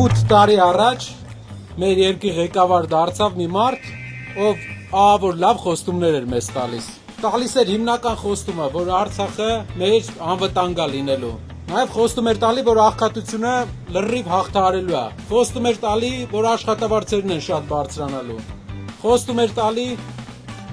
8 տարի առաջ մեր երկրի ղեկավար դարձավ մի մարդ, ով ահավոր լավ խոստումներ էր մեզ տալիս էր հիմնական խոստումը, որ Արցախը մեր անվտանգ է լինելու։ Նաև խոստում էր տալի, որ աղքատությունը լրիվ հաղթահարելու է։ Խոստում էր տալի, որ աշխատավարձերն են շատ բարձրանալու։ Խոստում էր տալի,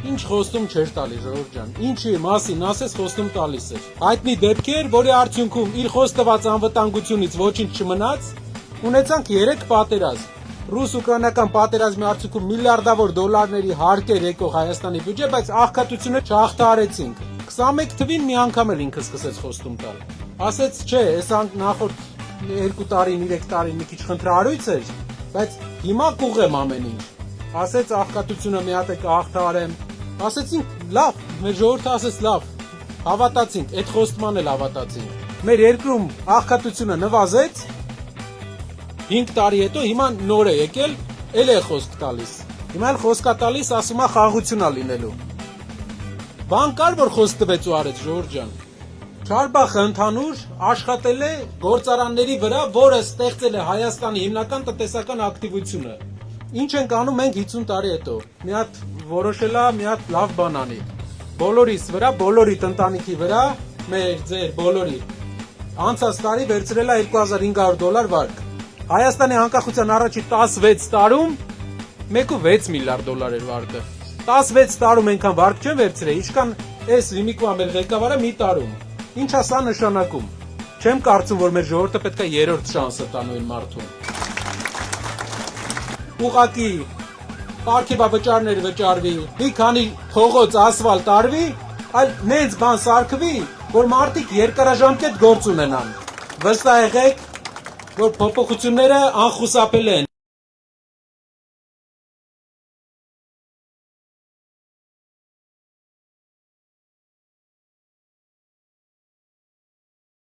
ինչ խոստում չէր տալի, Ժողովուրդ ջան։ Ինչի մասին ասես խոստում տալիս էր։ Հայտնի դեպքեր, որի արդյունքում իր խոստված անվտանգությունից ոչինչ չմնաց, ունեցանք 3 պատերազմ։ Ռուս-ուկրաինական պատերազմի արդյունքում միլիարդավոր դոլարների հարկեր եկող Հայաստանի բյուջե, բայց աղքատությունը չհաղթահարեցինք։ 21 թվին մի անգամ էլ ինքը սկսեց խոստում տալ։ Ասեց, չէ, այս նախորդ 2 տարին, 3 տարին մի քիչ խնդրահարույց էր, բայց հիմա կուղեմ ամեն ինչ։ Ասեց աղքատությունը մի հատ է կհաղթահարեմ։ Ասեցինք, լավ, մեր ժողովուրդը ասեց լավ։ Հավատացինք, այդ խոստման էլ հավատացինք։ Մեր երկրում աղքատությունը նվազեց 5 տարի հետո, հիմա նոր է եկել, էլ է խոսք տալիս։ Հիմա էլ խոսքա տալիս, ասում է խաղաղություն է լինելու։ Բան կար, որ խոսք տվեց ու արեց, Ժողովուրդ ջան։ Չարբախը ընդհանուր աշխատել է գործարանների վրա, որը ստեղծել է Հայաստանի հիմնական տնտեսական ակտիվությունը։ Ինչ ենք անում մենք 50 տարի հետո։ Մի հատ որոշել է, մի հատ լավ բան անի։ Բոլորիս վրա, բոլորի ընտանիքի վրա, մեր ձեր բոլորի անցած տարի վերցրել է $2500 վարկ։ Հայաստանի անկախության առաջի 16 տարում 1.6 միլիարդ դոլար էր վարկը։ 16 տարում այնքան վարկ չեն վերցրել, ինչքան այս հիմիկվա մեր ղեկավարը մի տարում։ Ինչ է սա նշանակում։ Չեմ կարծում, որ մեր ժողովուրդը պետք է երրորդ շանսը տա նույն մարդուն։ Ուղղակի պարգևավճարներ վճարվի, մի քանի փողոց ասֆալտ արվի, այլ նենց բան սարքվի, որ մարդիկ երկարաժամկետ գործ ունենան։ Վստահ եղեք, որ փոփոխությունները անխուսափելի են։